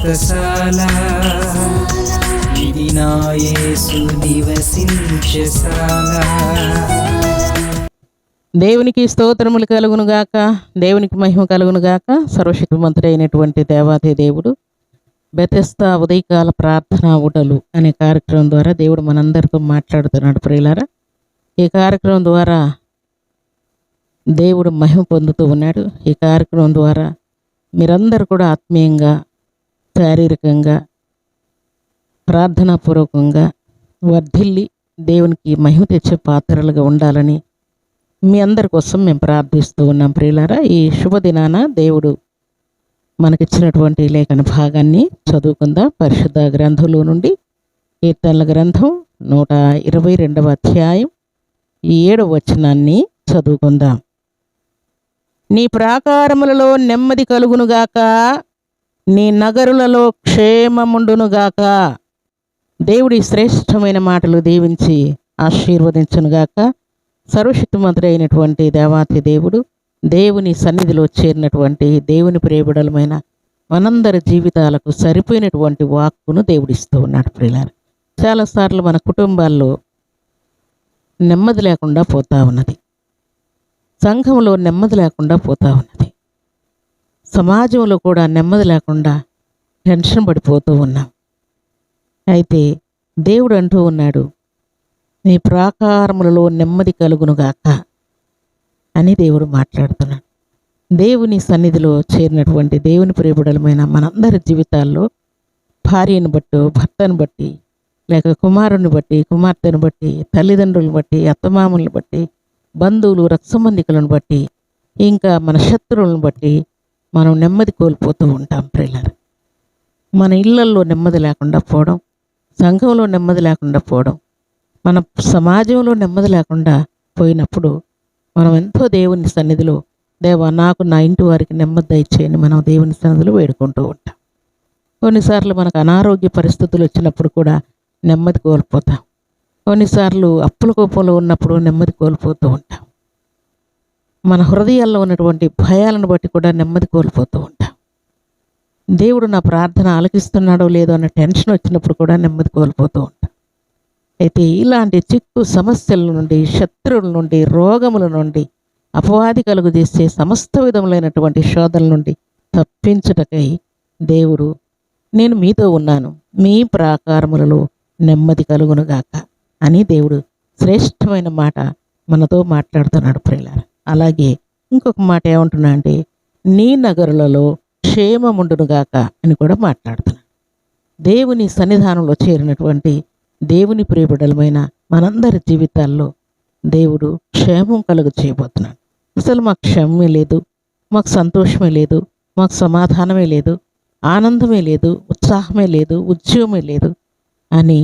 వ్రతశాల ఇది నా యేసు నివసించశాల. దేవునికి స్తోత్రములు కలుగును గాక, దేవునికి మహిమ కలుగును గాక. సర్వశక్తిమంతుడైనటువంటి దేవాది దేవుడు బెతెస్దా ఉదయకాల ప్రార్థన ఊటలు అనే కార్యక్రమం ద్వారా దేవుడు మనందరితో మాట్లాడుతున్నాడు ప్రియులారా. ఈ కార్యక్రమం ద్వారా దేవుడు మహిమ పొందుతూ ఉన్నాడు. ఈ కార్యక్రమం ద్వారా మీరందరూ కూడా ఆత్మీయంగా, శారీరకంగా, ప్రార్థనాపూర్వకంగా వర్ధిల్లి దేవునికి మహిమ తెచ్చే పాత్రలుగా ఉండాలని మీ అందరి కోసం మేము ప్రార్థిస్తూ ఉన్నాం ప్రియులారా. ఈ శుభదినాన దేవుడు మనకిచ్చినటువంటి లేఖన భాగాన్ని చదువుకుందాం. పరిశుద్ధ గ్రంథంలో నుండి కీర్తనల గ్రంథం 122వ అధ్యాయం 7వ వచనాన్ని చదువుకుందాం. నీ ప్రాకారములలో నెమ్మది కలుగునుగాక, నీ నగరులలో క్షేమముండునుగాక. దేవుడి శ్రేష్టమైన మాటలు దీవించి ఆశీర్వదించునుగాక. సర్వశక్తిమంతుడైనటువంటి దేవాతి దేవుడు దేవుని సన్నిధిలో చేరినటువంటి దేవుని ప్రియబిడలమైన మనందరి జీవితాలకు సరిపోయినటువంటి వాక్కును దేవుడిస్తూ ఉన్నాడు ప్రియులారా. చాలాసార్లు మన కుటుంబాల్లో నెమ్మది లేకుండా పోతా ఉన్నది, సంఘంలో నెమ్మది లేకుండా పోతా ఉన్నది, సమాజంలో కూడా నెమ్మది లేకుండా టెన్షన్ పడిపోతూ ఉన్నాం. అయితే దేవుడు అంటూ ఉన్నాడు, నీ ప్రాకారములలో నెమ్మది కలుగునుగాక అని దేవుడు మాట్లాడుతున్నాడు. దేవుని సన్నిధిలో చేరినటువంటి దేవుని ప్రియబిడలమైన మనందరి జీవితాల్లో భార్యను బట్టి, భర్తను బట్టి, లేక కుమారుని బట్టి, కుమార్తెను బట్టి, తల్లిదండ్రులను బట్టి, అత్తమామలను బట్టి, బంధువులు, రక్త సంబంధికులను బట్టి, ఇంకా మన శత్రువులను బట్టి మనం నెమ్మది కోల్పోతూ ఉంటాం ప్రియులారా. మన ఇళ్లల్లో నెమ్మది లేకుండా పోవడం, సంఘంలో నెమ్మది లేకుండా పోవడం, మన సమాజంలో నెమ్మది లేకుండా పోయినప్పుడు మనం ఎంతో దేవుని సన్నిధిలో, దేవా నాకు నా ఇంటి వారికి నెమ్మది దయచేయని మనం దేవుని సన్నిధిలో వేడుకుంటూ ఉంటాం. కొన్నిసార్లు మనకు అనారోగ్య పరిస్థితులు వచ్చినప్పుడు కూడా నెమ్మది కోల్పోతాం. కొన్నిసార్లు అప్పుల కోపంలో ఉన్నప్పుడు నెమ్మది కోల్పోతూ ఉంటాం. మన హృదయాల్లో ఉన్నటువంటి భయాలను బట్టి కూడా నెమ్మది కోల్పోతూ ఉంటాం. దేవుడు నా ప్రార్థన ఆలకిస్తున్నాడో లేదో అన్న టెన్షన్ వచ్చినప్పుడు కూడా నెమ్మది కోల్పోతూ ఉంటాం. అయితే ఇలాంటి చిక్కు సమస్యల నుండి, శత్రువుల నుండి, రోగముల నుండి, అపవాది కలుగు చేసే సమస్త విధములైనటువంటి శోధనల నుండి తప్పించుటకై దేవుడు, నేను మీతో ఉన్నాను, మీ ప్రాకారములలో నెమ్మది కలుగునుగాక అని దేవుడు శ్రేష్టమైన మాట మనతో మాట్లాడుతున్నాడు ప్రియులారా. అలాగే ఇంకొక మాట ఏమంటున్నా అంటే, నీ నగరులలో క్షేమముండునుగాక అని కూడా మాట్లాడుతున్నాడు. దేవుని సన్నిధానంలో చేరినటువంటి దేవుని ప్రియబిడలమైన మనందరి జీవితాల్లో దేవుడు క్షేమం కలుగు చేయబోతున్నాడు. అసలు మాకు క్షేమమే లేదు, మాకు సంతోషమే లేదు, మాకు సమాధానమే లేదు, ఆనందమే లేదు, ఉత్సాహమే లేదు, ఉద్యోగమే లేదు అని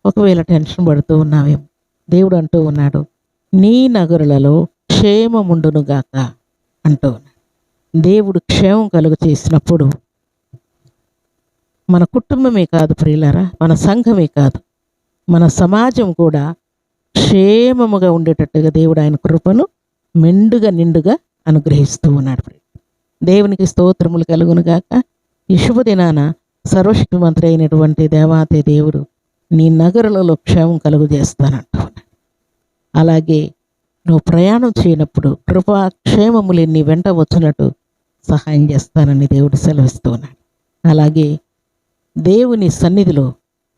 ఒకవేళ టెన్షన్ పడుతూ ఉన్నావేమో, దేవుడు అంటూ ఉన్నాడు, నీ నగరులలో క్షేమముండునుగాక అంటూ ఉన్నాడు. దేవుడు క్షేమం కలుగు చేసినప్పుడు మన కుటుంబమే కాదు ప్రియులారా, మన సంఘమే కాదు, మన సమాజం కూడా క్షేమముగా ఉండేటట్టుగా దేవుడు ఆయన కృపను మెండుగా నిండుగా అనుగ్రహిస్తూ ఉన్నాడు. దేవునికి స్తోత్రములు కలుగునుగాక. ఈ శుభదినాన సర్వశక్తిమంతుడు అయినటువంటి దేవాతి దేవుడు నీ నగరులలో క్షేమం కలుగు చేస్తానంటూ ఉన్నాడు. అలాగే నువ్వు ప్రయాణం చేయనప్పుడు కృపా క్షేమములు నీ వెంట వచ్చినట్టు సహాయం చేస్తానని దేవుడు సెలవిస్తూ ఉన్నాడు. అలాగే దేవుని సన్నిధిలో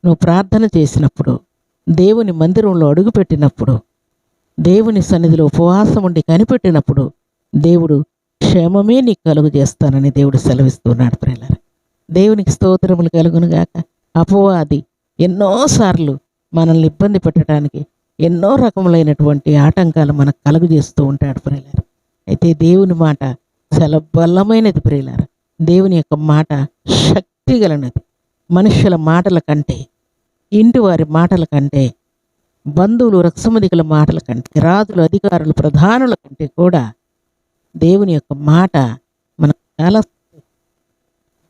నువ్వు ప్రార్థన చేసినప్పుడు, దేవుని మందిరంలో అడుగుపెట్టినప్పుడు, దేవుని సన్నిధిలో ఉపవాసం ఉండి కనిపెట్టినప్పుడు దేవుడు క్షేమమే నీకు కలుగు చేస్తానని దేవుడు సెలవిస్తున్నాడు ప్రియులారా. దేవునికి స్తోత్రములు కలుగునుగాక. అపవాది ఎన్నోసార్లు మనల్ని ఇబ్బంది పెట్టడానికి ఎన్నో రకములైనటువంటి ఆటంకాలు మనకు కలుగు చేస్తూ ఉంటాడు ప్రియులారా. అయితే దేవుని మాట చాలా బలమైనది ప్రియులారా. దేవుని యొక్క మాట శక్తి గలనది. మనుషుల మాటల కంటే, ఇంటి వారి మాటల కంటే, బంధువులు, రక్సమధికుల మాటల కంటే, రాజులు, అధికారులు, ప్రధానుల కంటే కూడా దేవుని యొక్క మాట మనకు చాలా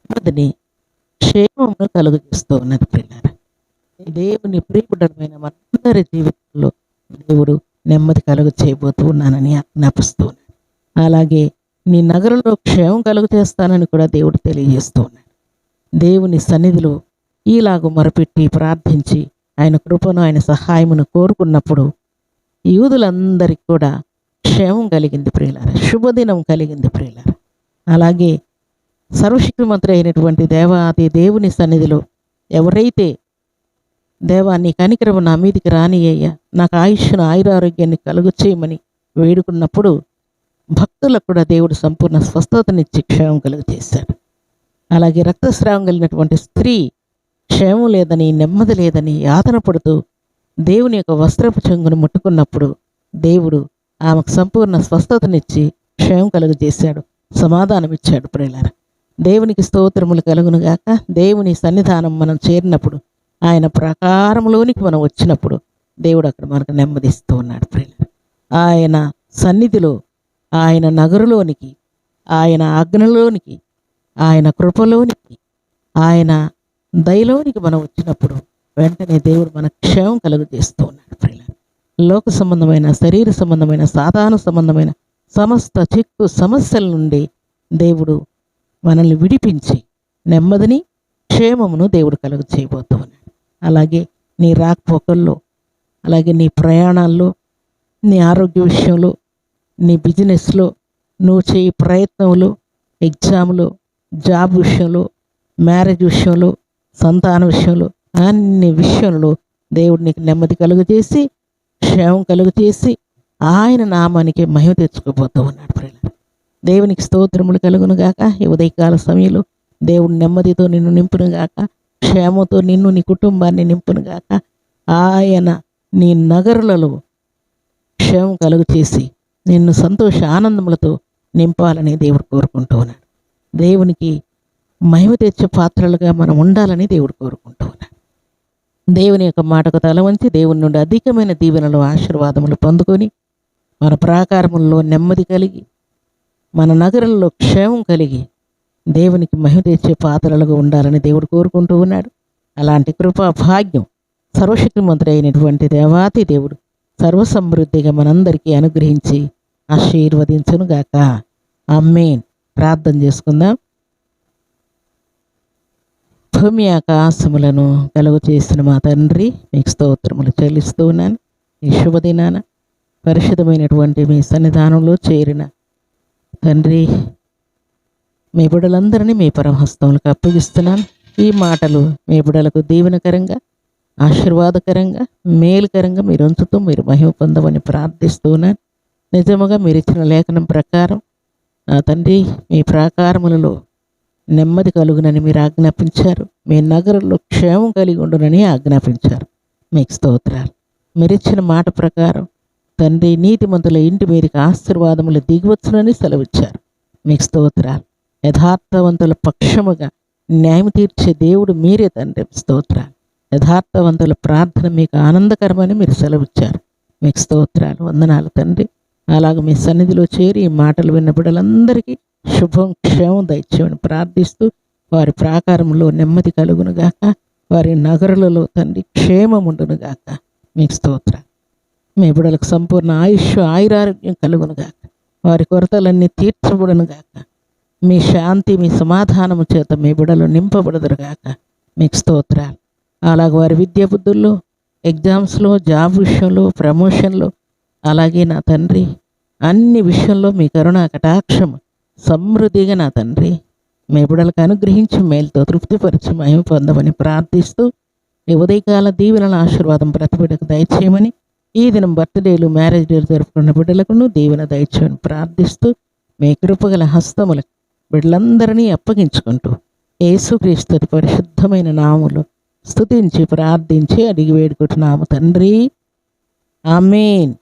నెమ్మదిని, క్షేమమును కలుగు చేస్తూ ఉన్నది ప్రియులారా. దేవుని ప్రియబిడ్డలమైన మనందరి జీవితంలో దేవుడు నెమ్మది కలుగు చేయబోతూ ఉన్నానని జ్ఞాపిస్తూ ఉన్నాడు. అలాగే నీ నగరంలో క్షేమం కలుగు చేస్తానని కూడా దేవుడు తెలియజేస్తూ ఉన్నాడు. దేవుని సన్నిధిలో ఈలాగు మొరపెట్టి ప్రార్థించి ఆయన కృపను ఆయన సహాయమును కోరుకున్నప్పుడు యూదులందరికీ కూడా క్షేమం కలిగింది ప్రియులారా, శుభదినం కలిగింది ప్రియులారా. అలాగే సర్వశక్తిమంతుడు అయినటువంటి దేవాది దేవుని సన్నిధిలో ఎవరైతే దేవా నీ కనికరము నా మీదికి రానియ్యా, నాకు ఆయుష్ను ఆయురారోగ్యాన్ని కలుగు చేయమని వేడుకున్నప్పుడు భక్తులకు కూడా దేవుడు సంపూర్ణ స్వస్థతనిచ్చి క్షేమం కలుగు చేశాడు. అలాగే రక్తస్రావం కలిగినటువంటి స్త్రీ క్షేమం లేదని, నెమ్మది లేదని యాతన పడుతూ దేవుని యొక్క వస్త్రపు చెంగును ముట్టుకున్నప్పుడు దేవుడు ఆమెకు సంపూర్ణ స్వస్థతనిచ్చి క్షేమం కలుగు చేశాడు, సమాధానం ఇచ్చాడు ప్రియులారా. దేవునికి స్తోత్రములు కలుగునుగాక. దేవుని సన్నిధానం మనం చేరినప్పుడు, ఆయన ప్రకారంలోనికి మనం వచ్చినప్పుడు దేవుడు అక్కడ మనకు నెమ్మదిస్తూ ఉన్నాడు ప్రియులారా. ఆయన సన్నిధిలో, ఆయన నగరులోనికి, ఆయన ఆజ్ఞలోనికి, ఆయన కృపలోనికి, ఆయన దయలోనికి మనం వచ్చినప్పుడు వెంటనే దేవుడు మనకు క్షేమం కలుగు చేస్తూ ఉన్నాడు ప్రియులారా. లోక సంబంధమైన, శరీర సంబంధమైన, సాధారణ సంబంధమైన సమస్త చిక్కు సమస్యల నుండి దేవుడు మనల్ని విడిపించి నెమ్మదిని, క్షేమమును దేవుడు కలుగు చేయబోతూ ఉన్నాడు. అలాగే నీ రాకపోకల్లో, అలాగే నీ ప్రయాణాల్లో, నీ ఆరోగ్య విషయంలో, నీ బిజినెస్లో, నువ్వు చేయి ప్రయత్నంలో, ఎగ్జామ్లో, జాబ్ విషయంలో, మ్యారేజ్ విషయంలో, సంతాన విషయంలో, అన్ని విషయంలో దేవుడు నీకు నెమ్మది కలుగు చేసి, క్షేమం కలుగు చేసి ఆయన నామానికి మహిమ తెచ్చుకోబోతూ ఉన్నాడు ప్రియులారా. దేవునికి స్తోత్రములు కలుగునుగాక. ఈ ఉదయకాల సమయంలో దేవుడు నెమ్మదితో నిన్ను నింపునుగాక, క్షేమంతో నిన్ను, నీ కుటుంబాన్ని నింపునుగాక. ఆయన నీ నగరులలో క్షేమం కలుగు చేసి నిన్ను సంతోష ఆనందములతో నింపాలని దేవుడు కోరుకుంటూ ఉన్నాడు. దేవునికి మహిమ తెచ్చే పాత్రలుగా మనం ఉండాలని దేవుడు కోరుకుంటూ ఉన్నాడు. దేవుని యొక్క మాటకు తల వంచి దేవుని నుండి అధికమైన దీవెనలు, ఆశీర్వాదములు పొందుకొని మన ప్రాకారముల్లో నెమ్మది కలిగి, మన నగరంలో క్షేమం కలిగి దేవునికి మహిమ తెచ్చే పాత్రలుగా ఉండాలని దేవుడు కోరుకుంటూ ఉన్నాడు. అలాంటి కృపా భాగ్యం సర్వశక్తిమంతుడు అయినటువంటి దేవాతి దేవుడు సర్వసమృద్ధిగా మనందరికీ అనుగ్రహించి ఆశీర్వదించునుగాక. ఆమేన్. ప్రార్థన చేసుకుందాం. భూమి ఆకాశములను కలుగు చేసిన మా తండ్రి, మీకు స్తోత్రములు చెల్లిస్తూ ఉన్నాను. ఈ శుభదినాన పరిశుద్ధమైనటువంటి మీ సన్నిధానంలో చేరిన తండ్రి, మీ బిడ్డలందరినీ మీ పరమహస్తములకు అప్పగిస్తున్నాను. ఈ మాటలు మీ బిడ్డలకు దీవెనకరంగా, ఆశీర్వాదకరంగా, మేలుకరంగా మీరు ఉంచుతూ మీరు మహిమ పొందమని ప్రార్థిస్తూ ఉన్నాను. నిజముగా మీరు ఇచ్చిన లేఖనం ప్రకారం నా తండ్రి, మీ ప్రాకారములలో నెమ్మది కలుగునని మీరు ఆజ్ఞాపించారు. మీ నగరంలో క్షేమం కలిగి ఉండునని ఆజ్ఞాపించారు. మీకు స్తోత్రాలు. మీరు ఇచ్చిన మాట ప్రకారం తండ్రి, నీతిమంతుల ఇంటి మీదకి ఆశీర్వాదములు దిగివచ్చునని సెలవిచ్చారు. మీకు స్తోత్రాలు. యథార్థవంతుల పక్షముగా న్యాయం తీర్చే దేవుడు మీరే తండ్రి. స్తోత్రాలు. యథార్థవంతుల ప్రార్థన మీకు ఆనందకరమని మీరు సెలవిచ్చారు. మీకు స్తోత్రాలు, వందనాలు తండ్రి. అలాగే మీ సన్నిధిలో చేరి ఈ మాటలు విన్న బిడ్డలందరికీ శుభం, క్షేమం దయచేయమని ప్రార్థిస్తూ వారి ప్రాకారంలో నెమ్మది కలుగునుగాక, వారి నగరులలో తండ్రి క్షేమం ఉండునుగాక. మీకు స్తోత్రాలు. మీ బిడ్డలకు సంపూర్ణ ఆయుష్, ఆయురారోగ్యం కలుగునుగాక, వారి కొరతలన్నీ తీర్చబడునుగాక. మీ శాంతి, మీ సమాధానము చేత మీ బిడ్డలు నింపబడుదురుగాక. మీకు స్తోత్రాలు. అలాగే వారి విద్యా బుద్ధుల్లో, ఎగ్జామ్స్లో, జాబ్ విషయంలో, ప్రమోషన్లో, అలాగే నా తండ్రి అన్ని విషయంలో మీ కరుణా కటాక్షం సమృద్ధిగా నా తండ్రి మీ బిడ్డలకు అనుగ్రహించి మేలుతో తృప్తిపరిచి మహిమ పొందమని ప్రార్థిస్తూ ఈ ఉదయకాల దీవెనల ఆశీర్వాదం ప్రతి బిడ్డకు దయచేయమని, ఈ దినం బర్త్డేలు, మ్యారేజ్ డేలు జరుపుకున్న బిడ్డలకు దీవెన దయచేయమని ప్రార్థిస్తూ మీ కృపగల హస్తములకు బిడ్డలందరినీ అప్పగించుకుంటూ యేసుక్రీస్తు పరిశుద్ధమైన నామములో స్తుతించి ప్రార్థించి అడిగి వేడుకుంటున్నాము తండ్రి. ఆమేన్.